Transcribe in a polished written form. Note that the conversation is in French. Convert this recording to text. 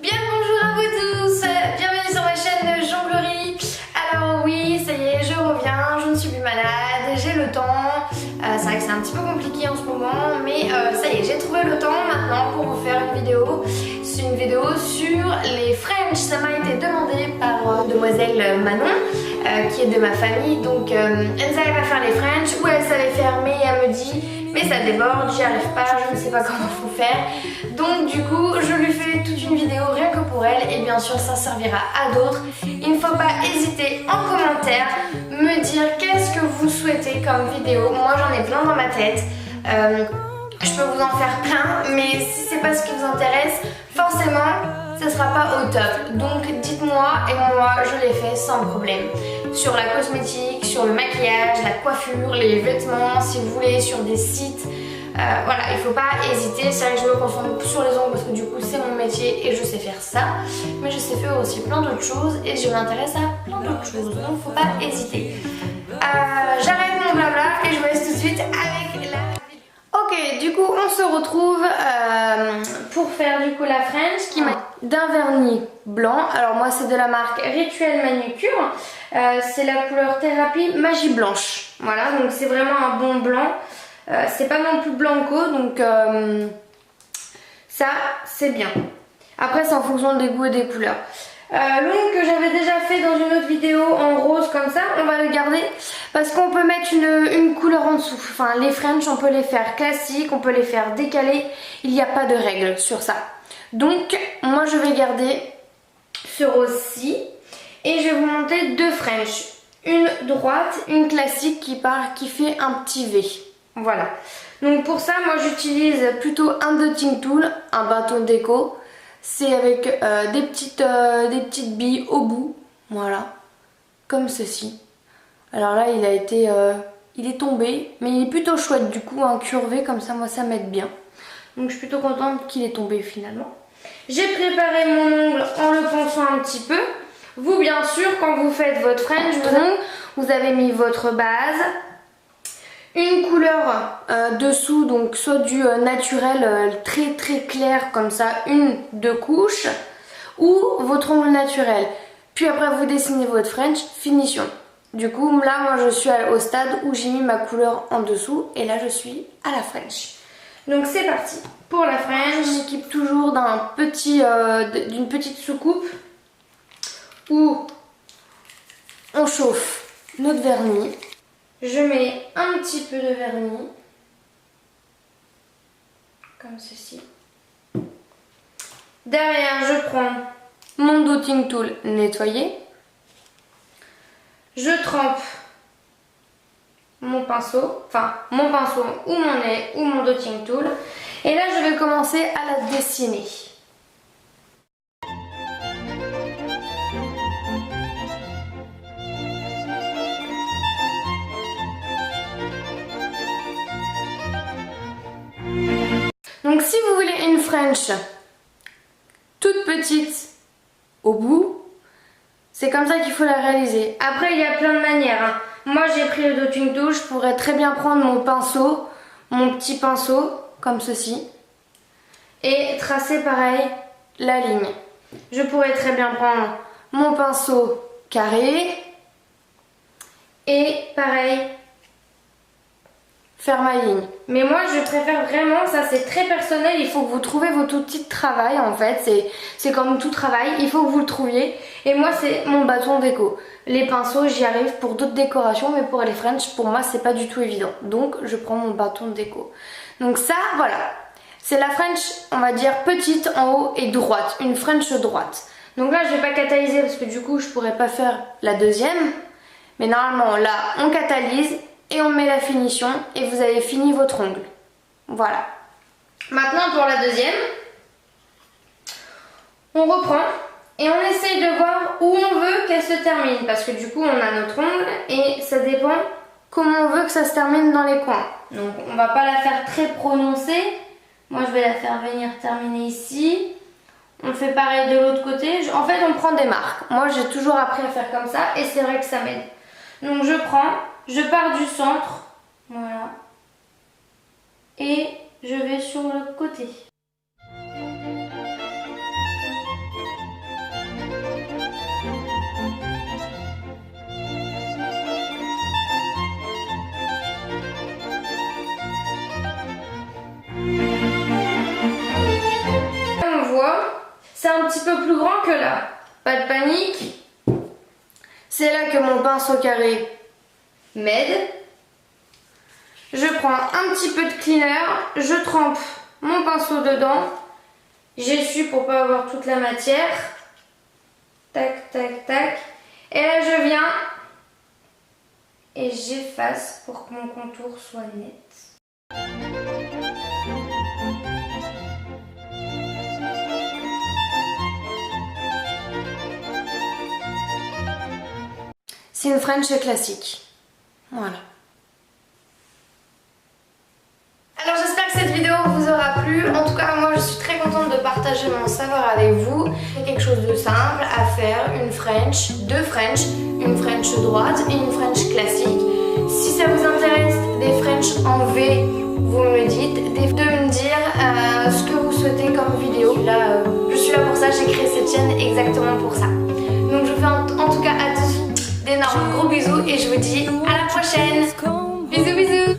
Bien bonjour à vous tous, bienvenue sur ma chaîne de jonglerie. Alors oui, ça y est, je reviens, je ne suis plus malade, j'ai le temps. C'est vrai que c'est un petit peu compliqué en ce moment, mais ça y est, j'ai trouvé le temps maintenant pour vous faire une vidéo. C'est une vidéo sur les French, ça m'a été demandé par demoiselle Manon, qui est de ma famille. Donc elle ne savait pas faire les French, ou elle savait faire, mais elle me dit mais ça déborde, j'y arrive pas, je ne sais pas comment faut faire. Donc du coup je lui fais toute une vidéo rien que pour elle, et bien sûr ça servira à d'autres. Il ne faut pas hésiter en commentaire me dire qu'est-ce que vous souhaitez comme vidéo. Moi j'en ai plein dans ma tête, je peux vous en faire plein, mais si c'est pas ce qui vous intéresse, forcément ça sera pas au top. Donc dites-moi et moi je les fais sans problème. Sur la cosmétique, sur le maquillage, la coiffure, les vêtements, si vous voulez, sur des sites. Voilà, il faut pas hésiter. C'est vrai que je me concentre sur les ongles parce que du coup c'est mon métier et je sais faire ça. Mais je sais faire aussi plein d'autres choses et je m'intéresse à plein d'autres choses. Donc faut pas hésiter. J'arrête mon blabla et je vous laisse tout de suite avec la... Ok, du coup on se retrouve pour faire du coup la French qui m'a d'un vernis blanc. Alors moi c'est de la marque Rituel Manucure. C'est la couleur Thérapie Magie Blanche. Voilà, donc c'est vraiment un bon blanc. C'est pas non plus blanco, donc ça c'est bien. Après c'est en fonction des goûts et des couleurs. L'ongle que j'avais déjà fait dans une autre vidéo en rose comme ça, on va le garder parce qu'on peut mettre une couleur en dessous. Enfin les French on peut les faire classiques, on peut les faire décalés, il n'y a pas de règle sur ça. Donc moi je vais garder ce rose-ci et je vais vous monter deux French. Une droite, une classique qui fait un petit V. Voilà. Donc pour ça moi j'utilise plutôt un dotting tool, un bâton déco. C'est avec des petites billes au bout, voilà, comme ceci. Alors là il est tombé, mais il est plutôt chouette du coup, incurvé comme ça, moi ça m'aide bien. Donc je suis plutôt contente qu'il est tombé finalement. J'ai préparé mon ongle en le ponçant un petit peu. Vous bien sûr quand vous faites votre French, vous avez mis votre base. Une couleur dessous, donc soit du naturel très très clair comme ça, deux couches, ou votre ongle naturel. Puis après vous dessinez votre French, finition. Du coup là moi je suis au stade où j'ai mis ma couleur en dessous et là je suis à la French. Donc c'est parti pour la French. Je m'équipe toujours d'une petite soucoupe où on chauffe notre vernis. Je mets un petit peu de vernis, comme ceci. Derrière, je prends mon dotting tool nettoyé. Je trempe mon pinceau, ou mon dotting tool. Et là, je vais commencer à la dessiner. Donc si vous voulez une French toute petite au bout, c'est comme ça qu'il faut la réaliser. Après il y a plein de manières, hein. Moi j'ai pris le dotting tool, je pourrais très bien prendre mon petit pinceau, comme ceci, et tracer pareil la ligne. Je pourrais très bien prendre mon pinceau carré et pareil faire ma ligne. Mais moi je préfère vraiment, ça c'est très personnel, il faut que vous trouviez votre outil de travail en fait, c'est comme tout travail, il faut que vous le trouviez. Et moi c'est mon bâton déco. Les pinceaux j'y arrive pour d'autres décorations, mais pour les French pour moi c'est pas du tout évident. Donc je prends mon bâton déco. Donc ça voilà, c'est la French on va dire petite en haut et droite, une French droite. Donc là je vais pas catalyser parce que du coup je pourrais pas faire la deuxième. Mais normalement là on catalyse et on met la finition et vous avez fini votre ongle. Voilà. Maintenant pour la deuxième, on reprend et on essaye de voir où on veut qu'elle se termine. Parce que du coup on a notre ongle et ça dépend comment on veut que ça se termine dans les coins. Donc on va pas la faire très prononcée. Moi je vais la faire venir terminer ici. On fait pareil de l'autre côté. En fait on prend des marques. Moi j'ai toujours appris à faire comme ça et c'est vrai que ça m'aide. Donc je pars du centre, voilà, et je vais sur le côté. C'est un petit peu plus grand que là. Pas de panique. C'est là que mon pinceau carré m'aide. Je prends un petit peu de cleaner, je trempe mon pinceau dedans. J'essuie pour pas avoir toute la matière. Tac, tac, tac. Et là je viens et j'efface pour que mon contour soit net. C'est une French classique. Voilà. Alors j'espère que cette vidéo vous aura plu. En tout cas moi je suis très contente de partager mon savoir avec vous. C'est quelque chose de simple à faire, une French, deux French, une French droite et une French classique. Si ça vous intéresse des French en V, vous me dites, de me dire ce que vous souhaitez comme vidéo. Là, je suis là pour ça, j'ai créé cette chaîne exactement pour ça. Donc je vous fais en tout cas à tous d'énormes gros bisous et je vous dis à la prochaine. Bisous bisous.